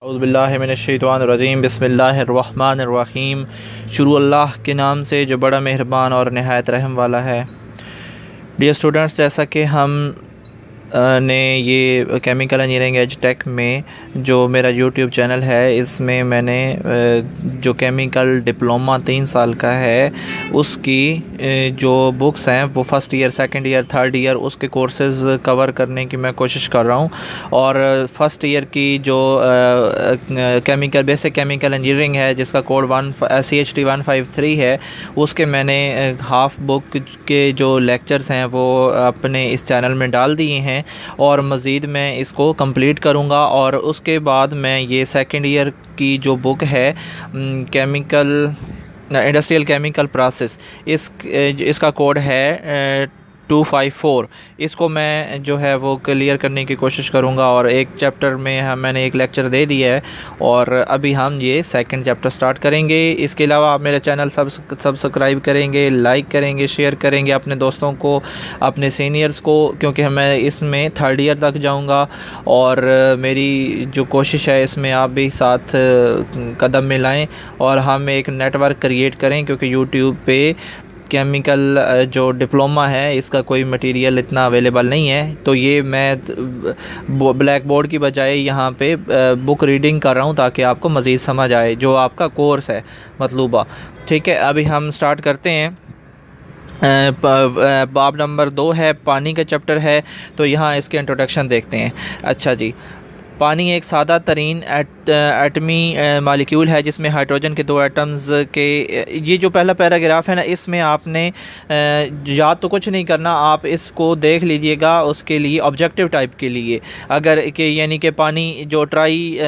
औज़ुबिल्लाहिमिनश्शैतानिर्रजीम बिस्मिल्लाहिर्रहमानिर्रहीम। शुरू अल्लाह के नाम से जो बड़ा मेहरबान और नहायत रहम वाला है। डियर स्टूडेंट्स, जैसा कि हम ने ये केमिकल इंजीनियरिंग एज टेक में जो मेरा यूट्यूब चैनल है, इसमें मैंने जो केमिकल डिप्लोमा 3 साल का है उसकी जो बुक्स हैं वो first year, second year, third year उसके कोर्सेज़ कवर करने की मैं कोशिश कर रहा हूँ। और फर्स्ट ईयर की जो बेसिक केमिकल इंजीनियरिंग है जिसका कोड CHT 153 है, उसके मैंने हाफ बुक के जो लेक्चर्स हैं वो अपने इस चैनल में डाल दिए हैं और मज़ीद मैं इसको कंप्लीट करूँगा। और उसके बाद मैं ये सेकंड ईयर की जो बुक है इंडस्ट्रियल केमिकल प्रोसेस, इसका कोड है 254, इसको मैं जो है वो क्लियर करने की कोशिश करूँगा। और एक चैप्टर में मैंने एक लेक्चर दे दिया है और अभी हम ये सेकंड चैप्टर स्टार्ट करेंगे। इसके अलावा आप मेरे चैनल सब्सक्राइब करेंगे, लाइक करेंगे, शेयर करेंगे अपने दोस्तों को, अपने सीनियर्स को, क्योंकि मैं इसमें थर्ड ईयर तक जाऊँगा और मेरी जो कोशिश है इसमें आप भी साथ कदम मिलाएं और हम एक नेटवर्क क्रिएट करें, क्योंकि यूट्यूब पे केमिकल जो डिप्लोमा है इसका कोई मटेरियल इतना अवेलेबल नहीं है। तो ये मैं ब्लैक बोर्ड की बजाय यहाँ पे बुक रीडिंग कर रहा हूँ ताकि आपको मज़ीद समझ आए जो आपका कोर्स है मतलूबा। ठीक है, अभी हम स्टार्ट करते हैं। बाब नंबर 2 है, पानी का चैप्टर है, तो यहाँ इसके इंट्रोडक्शन देखते हैं। अच्छा जी, पानी एक सादा तरीन एटमी मालिक्यूल है जिसमें हाइड्रोजन के 2 एटम्स के, ये जो पहला पैराग्राफ है ना, इसमें आपने याद तो कुछ नहीं करना, आप इसको देख लीजिएगा उसके लिए ऑब्जेक्टिव टाइप के लिए। अगर कि यानी कि पानी जो ट्राई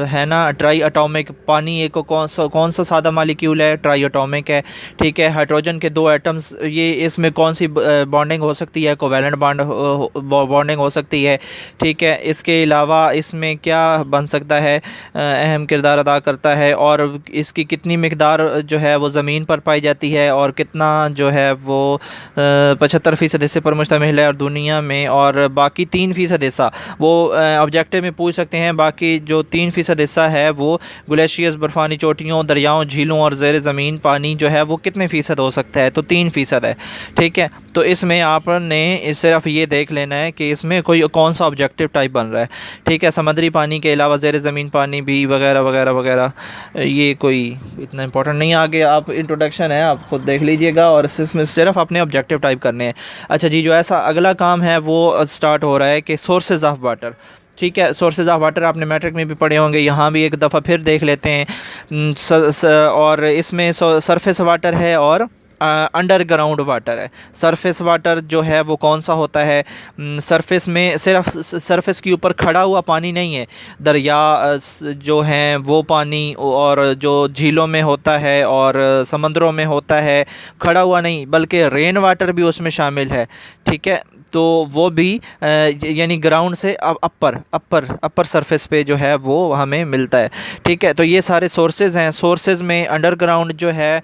है ना, ट्राई अटोमिक पानी एक कौन सा सादा मालिक्यूल है, ट्राई अटोमिक है। ठीक है, हाइड्रोजन के 2 एटम्स, ये इसमें कौन सी बॉन्डिंग हो सकती है, कोवैलेंट बॉन्डिंग हो सकती है। ठीक है, इसके अलावा इसमें क्या बन सकता है, अहम किरदार अदा करता है, और इसकी कितनी मिकदार जो है वो ज़मीन पर पाई जाती है और कितना जो है वो 75% हिस्से पर मुश्तमिल है और दुनिया में, और बाकी 3% हिस्सा वो ऑब्जेक्टिव में पूछ सकते हैं। बाकी जो 3% हिस्सा है वो ग्लेशियर्स, बर्फ़ानी चोटियों, दरियाओं, झीलों और ज़ेर ज़मीन पानी जो है वो कितने फ़ीसद हो सकता है, तो 3% है। ठीक है, तो इसमें आपने सिर्फ ये देख लेना है कि इसमें कोई कौन सा ऑब्जेक्टिव टाइप बन रहा है। ठीक है, समुद्री पानी के अलावा ज़ेर ज़मीन पानी भी वगैरह वगैरह वगैरह, ये कोई इतना इंपॉर्टेंट नहीं। आगे आप इंट्रोडक्शन है, आप खुद देख लीजिएगा और इसमें सिर्फ अपने ऑब्जेक्टिव टाइप करने हैं। अच्छा जी, जो ऐसा अगला काम है वो स्टार्ट हो रहा है कि सोर्सेज ऑफ वाटर। ठीक है, सोर्सेज ऑफ वाटर आपने मैट्रिक में भी पढ़े होंगे, यहाँ भी एक दफ़ा फिर देख लेते हैं। और इसमें सरफेस वाटर है और अंडरग्राउंड वाटर है। सरफेस वाटर जो है वो कौन सा होता है, सरफेस में सिर्फ सरफेस के ऊपर खड़ा हुआ पानी नहीं है, दरिया जो हैं वो पानी, और जो झीलों में होता है और समंदरों में होता है, खड़ा हुआ नहीं बल्कि रेन वाटर भी उसमें शामिल है। ठीक है, तो वो भी यानी ग्राउंड से अपर सरफेस पे जो है वो हमें मिलता है। ठीक है, तो ये सारे सोर्सेज हैं। सोर्सेज में अंडरग्राउंड जो है,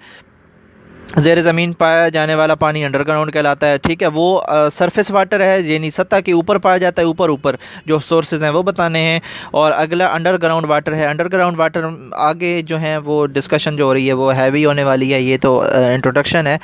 ज़ेर ज़मीन पाया जाने वाला पानी अंडरग्राउंड कहलाता है। ठीक है, वो सरफेस वाटर है यानी सतह के ऊपर पाया जाता है, ऊपर जो सोर्सेज हैं वो बताने हैं। और अगला अंडरग्राउंड वाटर है। अंडरग्राउंड वाटर आगे जो है वो डिस्कशन जो हो रही है वो हैवी होने वाली है, ये तो इंट्रोडक्शन है।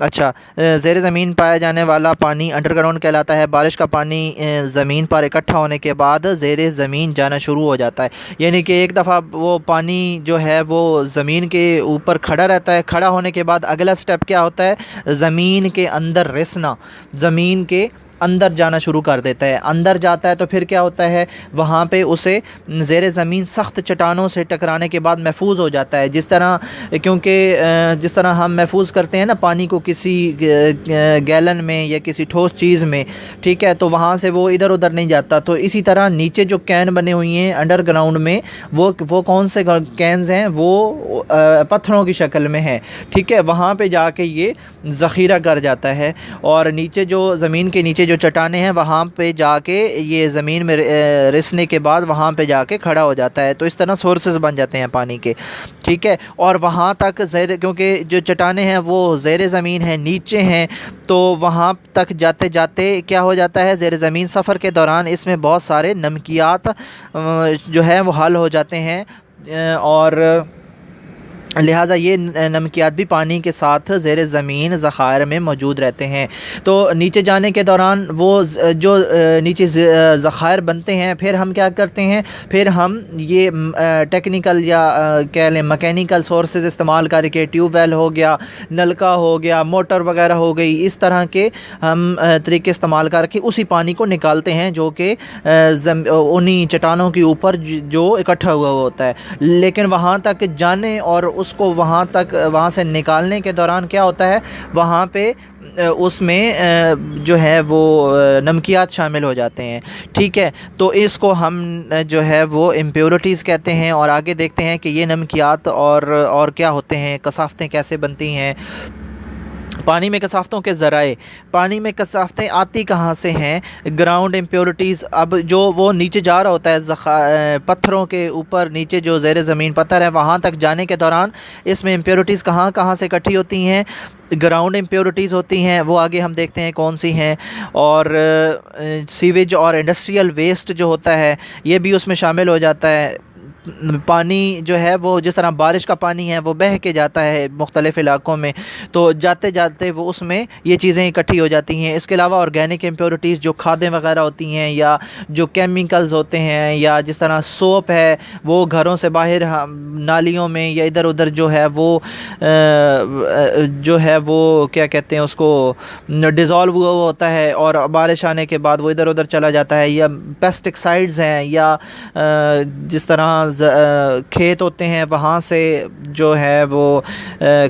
अच्छा, ज़ेर ज़मीन पाया जाने वाला पानी अंडरग्राउंड कहलाता है। बारिश का पानी ज़मीन पर इकट्ठा होने के बाद ज़ेर ज़मीन जाना शुरू हो जाता है, यानी कि एक दफ़ा वो पानी जो है वो ज़मीन के ऊपर खड़ा रहता है, खड़ा होने के बाद अगला स्टेप क्या होता है, ज़मीन के अंदर रिसना, ज़मीन के अंदर जाना शुरू कर देता है। अंदर जाता है तो फिर क्या होता है, वहाँ पे उसे ज़ेर ज़मीन सख्त चट्टानों से टकराने के बाद महफूज हो जाता है। जिस तरह, क्योंकि जिस तरह हम महफूज करते हैं ना पानी को किसी गैलन में या किसी ठोस चीज़ में, ठीक है, तो वहाँ से वो इधर उधर नहीं जाता। तो इसी तरह नीचे जो कैन बने हुई हैं अंडरग्राउंड में, वो कौन से कैन्स हैं, वो पत्थरों की शक्ल में है। ठीक है, वहाँ पे जाके ये ज़ख़ीरा कर जाता है और नीचे जो ज़मीन के नीचे नीचे जो चट्टानें हैं वहाँ पे जाके ये ज़मीन में रिसने के बाद वहाँ पे जाके खड़ा हो जाता है। तो इस तरह सोर्सेज बन जाते हैं पानी के, ठीक है। और वहाँ तक क्योंकि जो चट्टानें हैं वो ज़ेर ज़मीन है, नीचे हैं, तो वहाँ तक जाते जाते क्या हो जाता है, ज़ेर ज़मीन सफ़र के दौरान इसमें बहुत सारे नमकियात जो है वो हल हो जाते हैं, और लिहाजा ये नमकियात भी पानी के साथ ज़ेर ज़मीन ज़खायर में मौजूद रहते हैं। तो नीचे जाने के दौरान वो जो नीचे ज़खायर बनते हैं, फिर हम क्या करते हैं, फिर हम ये टेक्निकल या कह लें मैकेनिकल सोर्सेज इस्तेमाल करके, ट्यूबवेल हो गया, नलका हो गया, मोटर वगैरह हो गई, इस तरह के हम तरीके इस्तेमाल करके उसी पानी को निकालते हैं जो कि उन्हीं चट्टानों के ऊपर जो इकट्ठा हुआ होता है। लेकिन वहाँ तक जाने और उसको वहाँ से निकालने के दौरान क्या होता है, वहाँ पे उसमें जो है वो नमकियात शामिल हो जाते हैं, ठीक है। तो इसको हम जो है वो इम्प्योरिटीज़ कहते हैं। और आगे देखते हैं कि ये नमकियात और क्या होते हैं, कसाफ़तें कैसे बनती हैं। पानी में कसाफ़तों के ज़राए, पानी में कसाफ़तें आती कहाँ से हैं, ग्राउंड इम्प्योरिटीज़। अब जो वो नीचे जा रहा होता है पत्थरों के ऊपर, नीचे जो ज़ेर ज़मीन पत्थर है, वहाँ तक जाने के दौरान इसमें इम्प्योरिटीज़ कहाँ कहाँ से इकट्ठी होती हैं, ग्राउंड इम्प्योरिटीज़ होती हैं। वो आगे हम देखते हैं कौन सी हैं। और सीवेज और इंडस्ट्रियल वेस्ट जो होता है ये भी उसमें शामिल हो जाता है। पानी जो है वो जिस तरह बारिश का पानी है वो बह के जाता है मुख्तलिफ़ इलाक़ों में, तो जाते जाते वो उसमें ये चीज़ें इकट्ठी हो जाती हैं। इसके अलावा ऑर्गेनिक इम्प्योरिटीज़ जो खादें वगैरह होती हैं, या जो केमिकल्स होते हैं, या जिस तरह सोप है वो घरों से बाहर नालियों में या इधर उधर जो है वो क्या कहते हैं उसको, डिज़ोल्व हुआ होता है और बारिश आने के बाद वो इधर उधर चला जाता है। या पेस्टिसाइड्स हैं, या जिस तरह खेत होते हैं वहाँ से जो है वो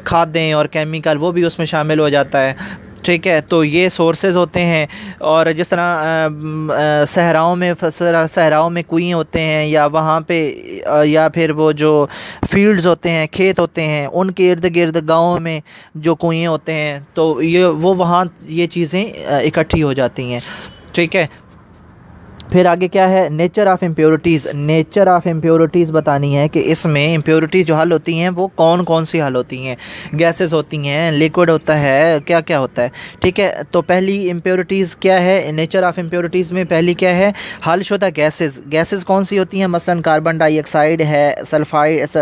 खादें और केमिकल वो भी उसमें शामिल हो जाता है, ठीक है। तो ये सोर्सेज होते हैं। और जिस तरह सहराओं में कुएं होते हैं, या वहाँ पे या फिर वो जो फील्ड्स होते हैं, खेत होते हैं, उनके इर्द गिर्द गाँव में जो कुएं होते हैं, तो वहाँ ये चीज़ें इकट्ठी हो जाती हैं, ठीक है। फिर आगे क्या है, nature of impurities. Nature of impurities बतानी है कि इसमें इम्प्योरिटीज़ जो हल होती हैं वो कौन कौन सी हल होती हैं। गैसेस होती हैं, लिक्विड होता है, क्या क्या होता है, ठीक है। तो पहली इम्प्योरिटीज़ क्या है, नेचर ऑफ़ इम्प्योरिटीज़ में पहली क्या है, हल शुदा गैसेस। गैसेस कौन सी होती हैं, मसलन कार्बन डाइऑक्साइड है, सल्फाइड,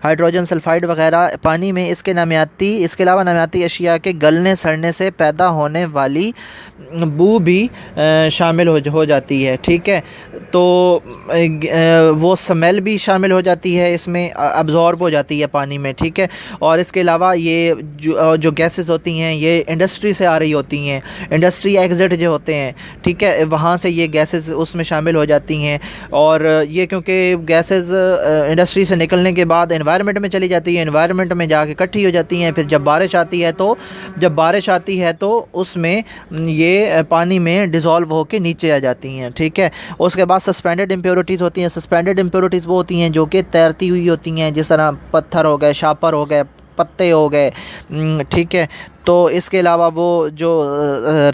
हाइड्रोजन सल्फाइड वगैरह पानी में। इसके अलावा नमियाती अशिया के गलने सड़ने से पैदा होने वाली बू भी शामिल हो जाती है, ठीक है। तो वो स्मेल भी शामिल हो जाती है, इसमें अब्जॉर्ब हो जाती है पानी में, ठीक है। और इसके अलावा ये जो गैसेस होती हैं ये इंडस्ट्री से आ रही होती हैं, इंडस्ट्री एग्जिट जो होते हैं, ठीक है, वहाँ से ये गैसेस उसमें शामिल हो जाती हैं। और ये क्योंकि गैसेस इंडस्ट्री से निकलने के बाद एनवायरनमेंट में चली जाती है, एनवायरनमेंट में जाके इकट्ठी हो जाती हैं। फिर जब बारिश आती है तो उसमें ये पानी में डिज़ोल्व होकर नीचे आ जाती हैं, ठीक है। उसके बाद सस्पेंडेड इम्प्योरिटीज़ होती हैं। सस्पेंडेड इम्प्योरिटीज़ वो होती हैं जो कि तैरती हुई होती हैं, जिस तरह पत्थर हो गए, शापर हो गए, पत्ते हो गए, ठीक है। तो इसके अलावा वो जो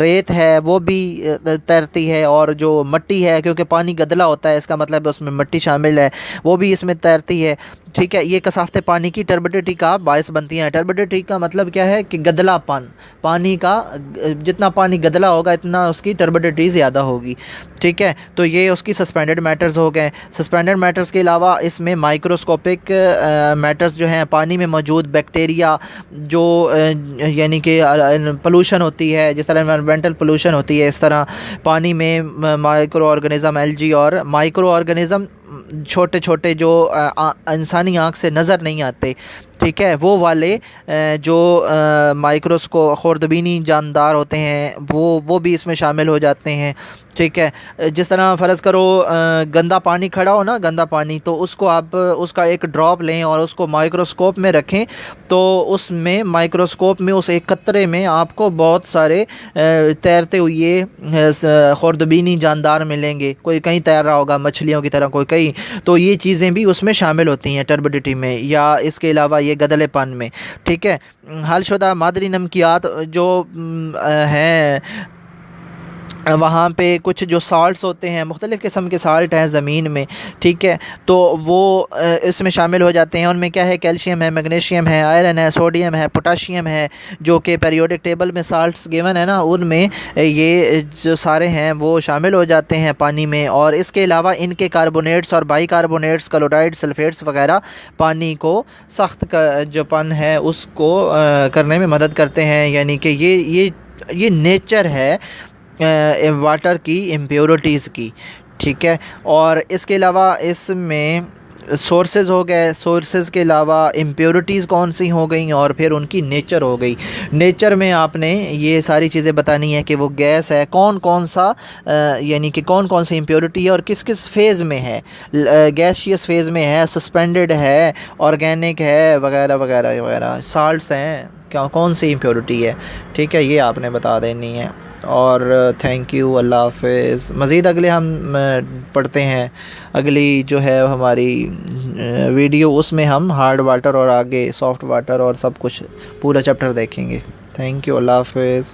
रेत है वो भी तैरती है, और जो मट्टी है, क्योंकि पानी गदला होता है इसका मतलब उसमें मट्टी शामिल है, वो भी इसमें तैरती है, ठीक है। ये कसाफ़तें पानी की टर्बिडिटी का बायस बनती हैं। टर्बिडिटी का मतलब क्या है कि गदलापन, पानी का जितना पानी गदला होगा इतना उसकी टर्बिडिटी ज़्यादा होगी, ठीक है। तो ये उसकी सस्पेंडेड मैटर्स हो गए। सस्पेंडेड मैटर्स के अलावा इसमें माइक्रोस्कोपिक मैटर्स जो हैं, पानी में मौजूद बैक्टीरिया, जो यानी कि पोल्यूशन होती है, जिस तरह एनवायरमेंटल पोल्यूशन होती है, इस तरह पानी में माइक्रो ऑर्गेनिज़म, एल्गी और माइक्रो ऑर्गेनिज़म छोटे छोटे जो इंसानी आँख से नज़र नहीं आते, ठीक है, वो वाले जो माइक्रोस्कोप खुर्दबीनी जानदार होते हैं वो भी इसमें शामिल हो जाते हैं, ठीक है। जिस तरह फ़र्ज़ करो गंदा पानी खड़ा हो ना, गंदा पानी, तो उसको आप उसका एक ड्रॉप लें और उसको माइक्रोस्कोप में रखें, तो उसमें माइक्रोस्कोप में उस एक कतरे में आपको बहुत सारे तैरते हुए खुर्दबीनी जानदार मिलेंगे। कोई कहीं तैर रहा होगा मछलियों की तरह, कोई कहीं, तो ये चीज़ें भी उसमें शामिल होती हैं टर्बिडिटी में, या इसके अलावा ये गदलेपन में, ठीक है। हलशुदा मादरी नमकियात जो हैं वहाँ पे कुछ जो साल्ट्स होते हैं, मुख्तलिफ़ किस्म के साल्ट हैं ज़मीन में, ठीक है, तो वो इसमें शामिल हो जाते हैं। उनमें क्या है, कैल्शियम है, मैग्नीशियम है, आयरन है, सोडियम है, पोटाशियम है, जो कि पीरियोडिक टेबल में साल्ट्स गिवन है ना, उनमें ये जो सारे हैं वो शामिल हो जाते हैं पानी में। और इसके अलावा इनके कार्बोनेट्स और बाइकार्बोनेट्स, क्लोराइड, सल्फेट्स वगैरह पानी को सख्त का जो पन है उसको करने में मदद करते हैं। यानी कि ये नेचर है वाटर की इम्प्योरिटीज़ की, ठीक है। और इसके अलावा इसमें सोर्सेज हो गए, सोर्सेज के अलावा इम्प्योरिटीज़ कौन सी हो गई और फिर उनकी नेचर हो गई। नेचर में आपने ये सारी चीज़ें बतानी है कि वो गैस है, कौन कौन सा यानी कि कौन कौन सी इम्प्योरिटी है और किस किस फेज़ में है, गैसियस फेज़ में है, सस्पेंडेड है, ऑर्गेनिक है, वगैरह वगैरह वगैरह, साल्ट्स हैं, क्या कौन सी इम्प्योरिटी है, ठीक है, ये आपने बता देनी है। और थैंक यू, अल्लाह हाफ़िज़। मज़ीद अगले हम पढ़ते हैं, अगली जो है हमारी वीडियो, उसमें हम हार्ड वाटर और आगे सॉफ्ट वाटर और सब कुछ पूरा चैप्टर देखेंगे। थैंक यू, अल्लाह हाफ़िज़।